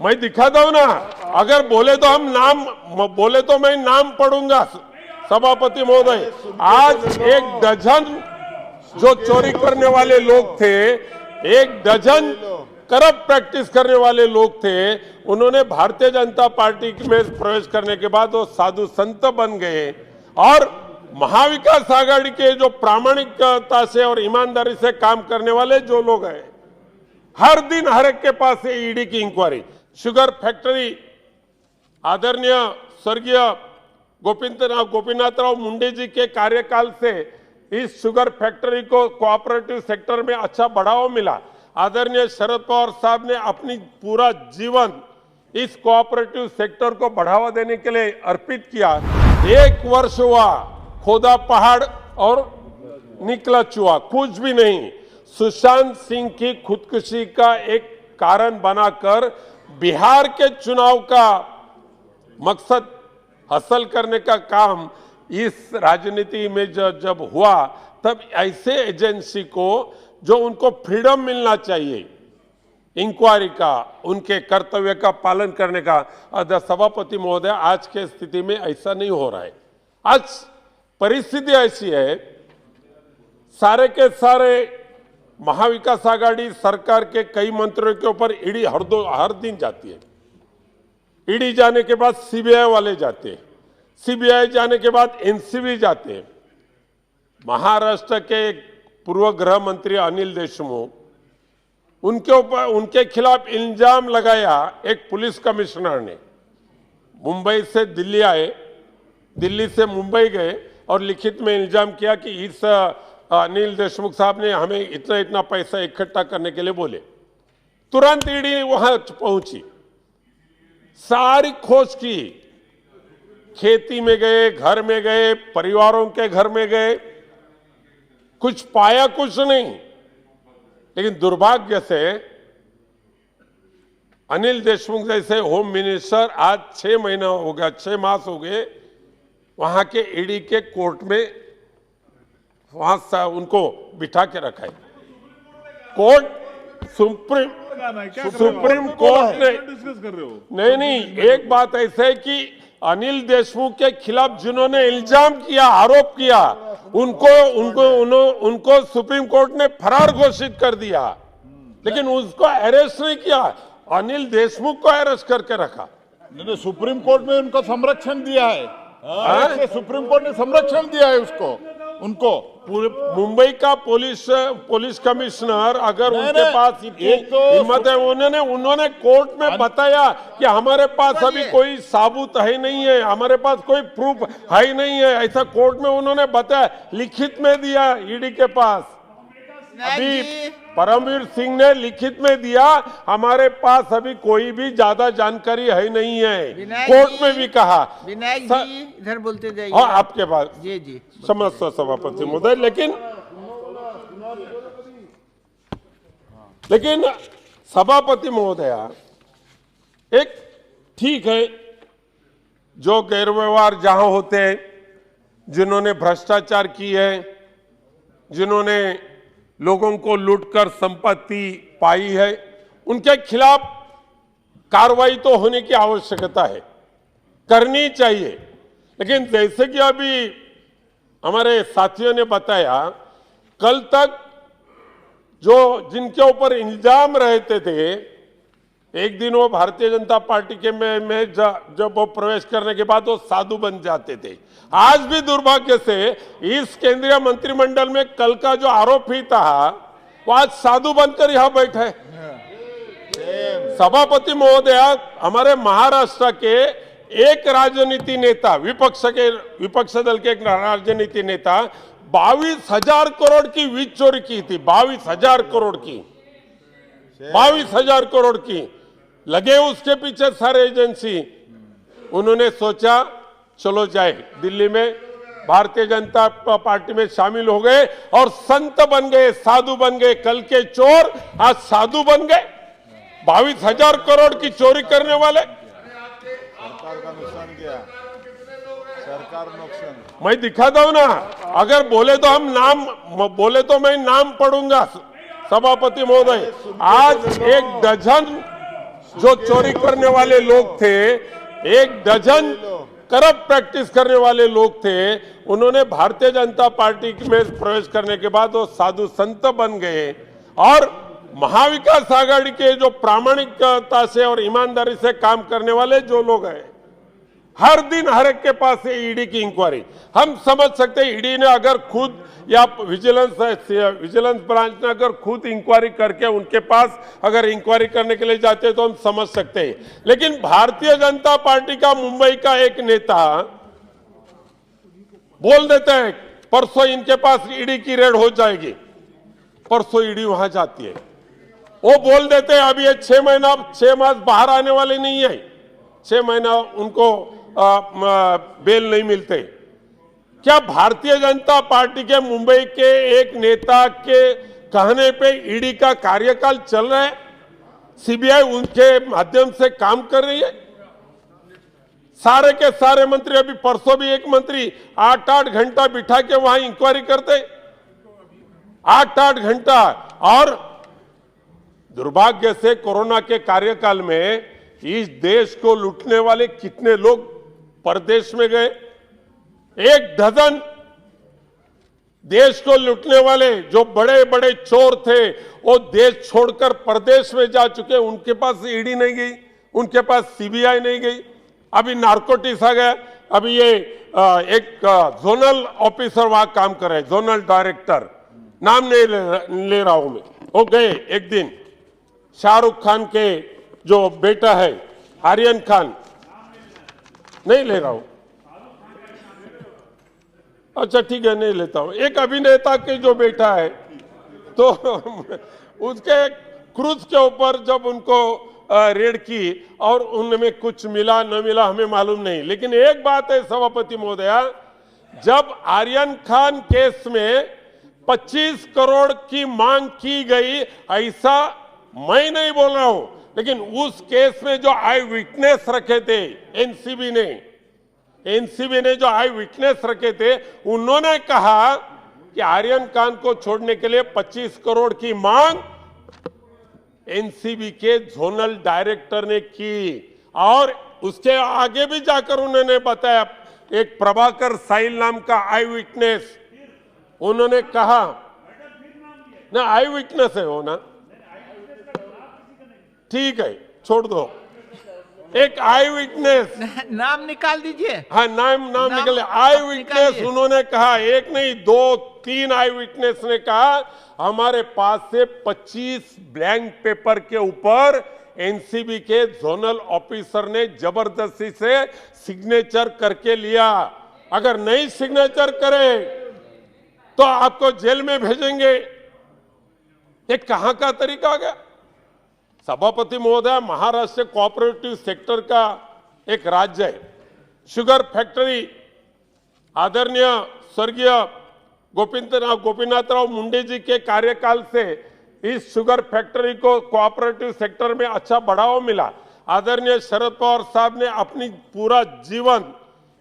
मैं दिखाता हूं ना, अगर बोले तो हम नाम बोले तो मैं नाम पढ़ूंगा। सभापति महोदय, आज 1 डजन जो चोरी करने वाले लोग थे, 1 डजन करप्ट प्रैक्टिस करने वाले लोग थे, उन्होंने भारतीय जनता पार्टी में प्रवेश करने के बाद वो साधु संत बन गए। और महाविकास आघाड़ी के जो प्रामाणिकता से और ईमानदारी से काम करने वाले जो लोग हैं, हर दिन हर एक के पास है ईडी की इंक्वायरी। शुगर फैक्ट्री, आदरणीय स्वर्गीय गोपीनाथराव मुंडे जी के कार्यकाल से इस शुगर फैक्ट्री को कोऑपरेटिव सेक्टर में अच्छा बढ़ावा मिला। आदरणीय शरद पवार साहब ने अपनी पूरा जीवन इस कोऑपरेटिव सेक्टर को बढ़ावा देने के लिए अर्पित किया। 1 वर्ष हुआ, खोदा पहाड़ और निकला चूहा, कुछ भी नहीं। सुशांत सिंह की खुदकुशी का एक कारण बनाकर बिहार के चुनाव का मकसद हासिल करने का काम इस राजनीति में जब हुआ, तब ऐसे एजेंसी को जो उनको फ्रीडम मिलना चाहिए इंक्वायरी का, उनके कर्तव्य का पालन करने का, सभापति महोदय आज के स्थिति में ऐसा नहीं हो रहा है। आज परिस्थिति ऐसी है, सारे के सारे महाविकास आघाड़ी सरकार के कई मंत्रियों के ऊपर ईडी हर दिन जाती है। ईडी जाने के बाद सीबीआई वाले जाते हैं, सीबीआई जाने के बाद एनसीबी जाते हैं। महाराष्ट्र के पूर्व गृह मंत्री अनिल देशमुख, उनके खिलाफ इल्जाम लगाया एक पुलिस कमिश्नर ने। मुंबई से दिल्ली आए, दिल्ली से मुंबई गए और लिखित में इल्जाम किया कि इस अनिल देशमुख साहब ने हमें इतना इतना पैसा इकट्ठा करने के लिए बोले। तुरंत ईडी वहां पहुंची, सारी खोज की, खेती में गए, घर में गए, परिवारों के घर में गए, कुछ पाया कुछ नहीं। लेकिन दुर्भाग्य से अनिल देशमुख जैसे होम मिनिस्टर आज 6 महीना हो गया, 6 मास हो गए वहां के ईडी के कोर्ट में, वहां उनको बिठा के रखा है। कोर्ट सुप्रीम कोर्ट ने डिस्कस कर रहे हो? नहीं, एक बात ऐसा है कि अनिल देशमुख के खिलाफ जिन्होंने इल्जाम किया, आरोप किया, उनको सुप्रीम कोर्ट ने फरार घोषित कर दिया, लेकिन उसको अरेस्ट नहीं किया। अनिल देशमुख को अरेस्ट करके रखा। नहीं, सुप्रीम कोर्ट में उनको संरक्षण दिया है। सुप्रीम कोर्ट ने संरक्षण दिया है उनको। मुंबई का पुलिस कमिश्नर, अगर उनके पास हिम्मत है, उन्होंने कोर्ट में बताया कि हमारे पास अभी कोई सबूत है नहीं है, हमारे पास कोई प्रूफ है नहीं है, ऐसा कोर्ट में उन्होंने बताया, लिखित में दिया ईडी के पास। अभी परमवीर सिंह ने लिखित में दिया, हमारे पास अभी कोई भी ज्यादा जानकारी है नहीं है, कोर्ट में भी कहा। विनायक जी इधर बोलते जाइए। हाँ, आपके पास जी समझता सभापति महोदय, लेकिन सभापति महोदया, एक ठीक है, जो गैरव्यवहार जहां होते हैं, जिन्होंने भ्रष्टाचार की है, जिन्होंने लोगों को लूटकर संपत्ति पाई है, उनके खिलाफ कार्रवाई तो होने की आवश्यकता है, करनी चाहिए। लेकिन जैसे कि अभी हमारे साथियों ने बताया, कल तक जो जिनके ऊपर इल्जाम रहते थे, एक दिन वो भारतीय जनता पार्टी के में जब वो प्रवेश करने के बाद वो साधु बन जाते थे। आज भी दुर्भाग्य से इस केंद्रीय मंत्रिमंडल में कल का जो आरोपी था, वो आज साधु बनकर यहां बैठे है। सभापति महोदय, हमारे महाराष्ट्र के एक राजनीति नेता, विपक्ष दल के एक राजनीति नेता 22,000 करोड़ की वीज चोरी की थी। 22,000 करोड़ की, 22,000 करोड़ की। लगे उसके पीछे सारे एजेंसी। उन्होंने सोचा चलो जाए, दिल्ली में भारतीय जनता पार्टी में शामिल हो गए और संत बन गए, साधु बन गए। कल के चोर आज साधु बन गए। 22,000 करोड़ की चोरी करने वाले। सरकार का नुकसान किया, सरकार नुकसान। मैं दिखाता हूं ना, अगर बोले तो बोले तो मैं नाम पढ़ूंगा। सभापति महोदय, आज 1 डजन जो चोरी करने वाले लोग थे, 1 डजन करप्ट प्रैक्टिस करने वाले लोग थे, उन्होंने भारतीय जनता पार्टी में प्रवेश करने के बाद वो साधु संत बन गए। और महाविकास आघाड़ी के जो प्रामाणिकता से और ईमानदारी से काम करने वाले जो लोग हैं, हर दिन हर एक के पास है ईडी की इंक्वायरी। हम समझ सकते हैं ईडी ने अगर खुद या विजिलेंस ब्रांच ने अगर खुद इंक्वायरी करके उनके पास अगर इंक्वायरी करने के लिए जाते तो हम समझ सकते हैं। लेकिन भारतीय जनता पार्टी का मुंबई का एक नेता बोल देते हैं परसों इनके पास ईडी की रेड हो जाएगी, परसों ईडी वहां जाती है। वो बोल देते हैं अभी ये 6 मास बाहर आने वाले नहीं है, 6 महीना उनको बेल नहीं मिलते। क्या भारतीय जनता पार्टी के मुंबई के एक नेता के कहने पे ईडी का कार्यकाल चल रहा है? सीबीआई उनके माध्यम से काम कर रही है। सारे के सारे मंत्री, अभी परसों भी एक मंत्री 8-8 घंटा बिठा के वहां इंक्वायरी करते, 8-8 घंटा। और दुर्भाग्य से कोरोना के कार्यकाल में इस देश को लूटने वाले कितने लोग परदेश में गए। 1 डजन देश को लूटने वाले जो बड़े बड़े चोर थे वो देश छोड़कर परदेश में जा चुके। उनके पास ईडी नहीं गई, उनके पास सीबीआई नहीं गई। अभी नार्कोटिक्स आ गया। अभी ये एक जोनल ऑफिसर वहां काम कर रहे हैं, जोनल डायरेक्टर, नाम नहीं ले रहा हूं मैं। वो गए एक दिन, शाहरुख खान के जो बेटा है आर्यन खान, नहीं ले रहा हूं, अच्छा ठीक है नहीं लेता हूं, एक अभिनेता के जो बेटा है, तो उसके क्रूज के ऊपर जब उनको रेड की और उनमें कुछ मिला न मिला हमें मालूम नहीं। लेकिन एक बात है सभापति महोदया, जब आर्यन खान केस में 25 करोड़ की मांग की गई, ऐसा मैं नहीं बोल रहा हूं, लेकिन उस केस में जो आई विटनेस रखे थे एनसीबी ने जो आई विटनेस रखे थे, उन्होंने कहा कि आर्यन खान को छोड़ने के लिए 25 करोड़ की मांग एनसीबी के जोनल डायरेक्टर ने की। और उसके आगे भी जाकर उन्होंने बताया, एक प्रभाकर साइल नाम का आई विटनेस, उन्होंने कहा ना आई विटनेस है वो ना, ठीक है छोड़ दो, एक आई विटनेस, नाम निकाल दीजिए। हाँ नाम निकले, आई विटनेस उन्होंने कहा, एक नहीं 2-3 आई विटनेस ने कहा हमारे पास से 25 ब्लैंक पेपर के ऊपर एनसीबी के जोनल ऑफिसर ने जबरदस्ती से सिग्नेचर करके लिया, अगर नहीं सिग्नेचर करे तो आपको जेल में भेजेंगे। ये कहां का तरीका आ गया सभापति महोदय? महाराष्ट्र कोऑपरेटिव सेक्टर का एक राज्य है, शुगर फैक्ट्री, आदरणीय स्वर्गीय गोपीनाथराव मुंडे जी के कार्यकाल से इस शुगर फैक्ट्री को कोऑपरेटिव सेक्टर में अच्छा बढ़ावा मिला। आदरणीय शरद पवार साहब ने अपनी पूरा जीवन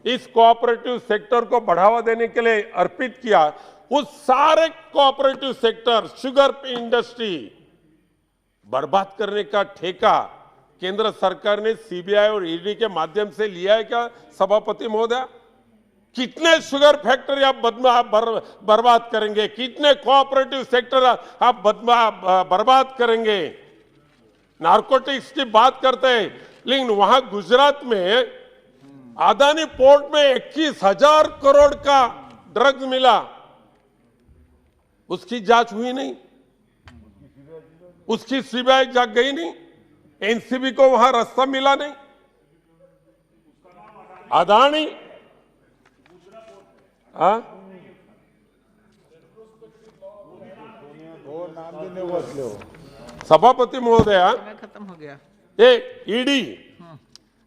इस कोऑपरेटिव सेक्टर को बढ़ावा देने के लिए अर्पित किया। उस सारे कोऑपरेटिव सेक्टर, शुगर इंडस्ट्री बर्बाद करने का ठेका केंद्र सरकार ने सीबीआई और ईडी के माध्यम से लिया है क्या सभापति महोदय? कितने शुगर फैक्ट्री आप बर्बाद करेंगे, कितने कोऑपरेटिव सेक्टर आप बर्बाद करेंगे? नार्कोटिक्स की बात करते हैं, लेकिन वहां गुजरात में अदानी पोर्ट में 21,000 करोड़ का ड्रग्स मिला, उसकी जांच हुई नहीं, उसकी सीबीआई जाग गई नहीं, एनसीबी को वहां रास्ता मिला नहीं। अदानी सभापति महोदया, समय खत्म हो गया। ये ईडी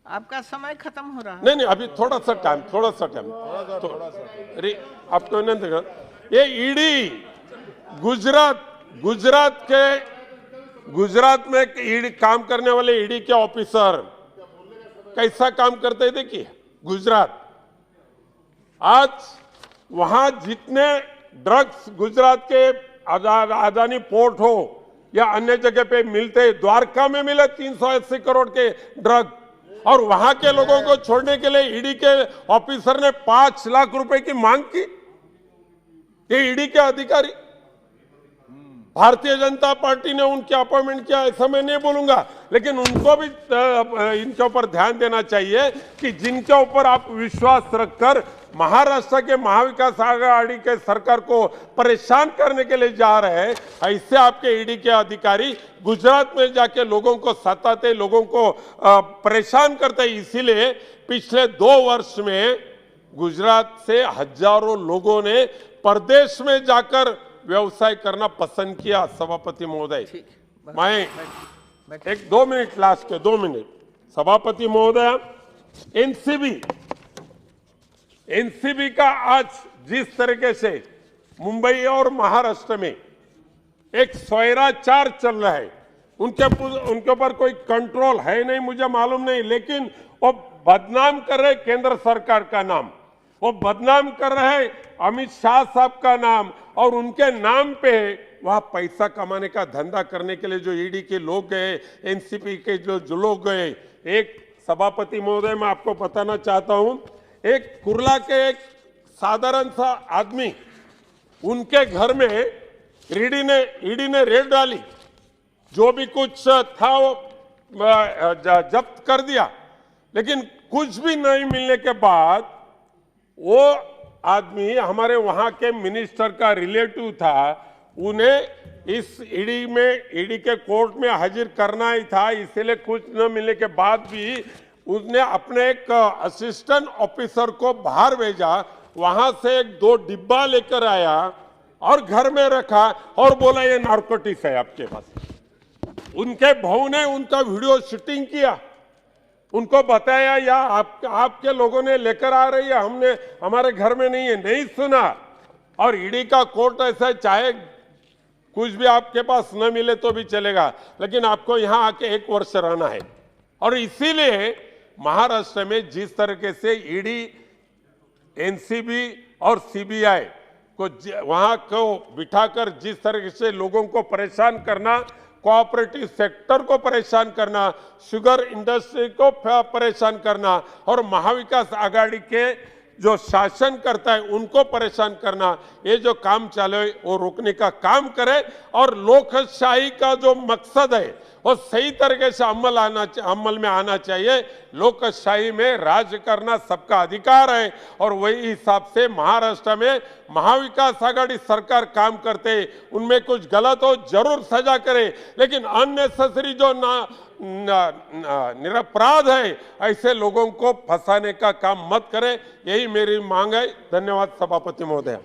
आपका समय खत्म हो रहा है। नहीं अभी थोड़ा सा टाइम आपको नहीं देखा। ये ईडी गुजरात में ईडी काम करने वाले ईडी के ऑफिसर कैसा काम करते हैं देखिए। गुजरात आज वहां जितने ड्रग्स गुजरात के अदानी पोर्ट हो या अन्य जगह पे मिलते, द्वारका में मिले 380 करोड़ के ड्रग, और वहां के लोगों को छोड़ने के लिए ईडी के ऑफिसर ने 5 लाख रुपए की मांग की। ये ईडी के अधिकारी, भारतीय जनता पार्टी ने उनके अपॉइंटमेंट किया ऐसा मैं नहीं बोलूंगा, लेकिन उनको भी इनके ऊपर ध्यान देना चाहिए कि जिनके ऊपर आप विश्वास रखकर महाराष्ट्र के महाविकास आघाड़ी के सरकार को परेशान करने के लिए जा रहे हैं, ऐसे आपके ईडी के अधिकारी गुजरात में जाके लोगों को सताते, लोगों को परेशान करते। इसीलिए पिछले 2 वर्ष में गुजरात से हजारों लोगों ने प्रदेश में जाकर व्यवसाय करना पसंद किया। सभापति महोदय, मैं एक 2 मिनट, लास्ट के 2 मिनट, सभापति महोदय, एनसीबी का आज जिस तरीके से मुंबई और महाराष्ट्र में एक स्वैराचार चल रहा है, उनके ऊपर कोई कंट्रोल है नहीं, मुझे मालूम नहीं, लेकिन वो बदनाम कर रहे केंद्र सरकार का नाम, वो बदनाम कर रहे अमित शाह साहब का नाम, और उनके नाम पे वहां पैसा कमाने का धंधा करने के लिए जो ईडी के लोग गए, एनसीबी के जो लोग गए। एक सभापति महोदय, मैं आपको बताना चाहता हूं, एक कुर्ला के एक साधारण सा आदमी, उनके घर में ईडी ने रेड डाली, जो भी कुछ था वो जब्त कर दिया, लेकिन कुछ भी नहीं मिलने के बाद वो आदमी हमारे वहां के मिनिस्टर का रिलेटिव था, उन्हें इस ईडी के कोर्ट में हाजिर करना ही था, इसलिए कुछ न मिलने के बाद भी उसने अपने एक असिस्टेंट ऑफिसर को बाहर भेजा, वहां से 1-2 डिब्बा लेकर आया और घर में रखा और बोला ये नारकोटिक्स है आपके पास। उनके बहू ने उनका वीडियो शूटिंग किया, उनको बताया या आपके लोगों ने लेकर आ रही है, हमने हमारे घर में नहीं है, नहीं सुना। और ईडी का कोर्ट ऐसा, चाहे कुछ भी आपके पास न मिले तो भी चलेगा, लेकिन आपको यहां आके 1 वर्ष रहना है। और इसीलिए महाराष्ट्र में जिस तरीके से ईडी, एनसीबी और सीबीआई को वहां को बिठाकर जिस तरीके से लोगों को परेशान करना, कोऑपरेटिव सेक्टर को परेशान करना, शुगर इंडस्ट्री को परेशान करना, और महाविकास आघाड़ी के जो शासन करता है उनको परेशान करना, ये जो काम चले वो रोकने का काम करे, और लोकशाही का जो मकसद है वो सही तरीके से अमल में आना चाहिए। लोकशाही में राज करना सबका अधिकार है, और वही हिसाब से महाराष्ट्र में महाविकास आघाड़ी सरकार काम करते, उनमें कुछ गलत हो जरूर सजा करे, लेकिन अननेसेसरी जो निरपराध है ऐसे लोगों को फंसाने का काम मत करे, यही मेरी मांग है। धन्यवाद सभापति महोदय।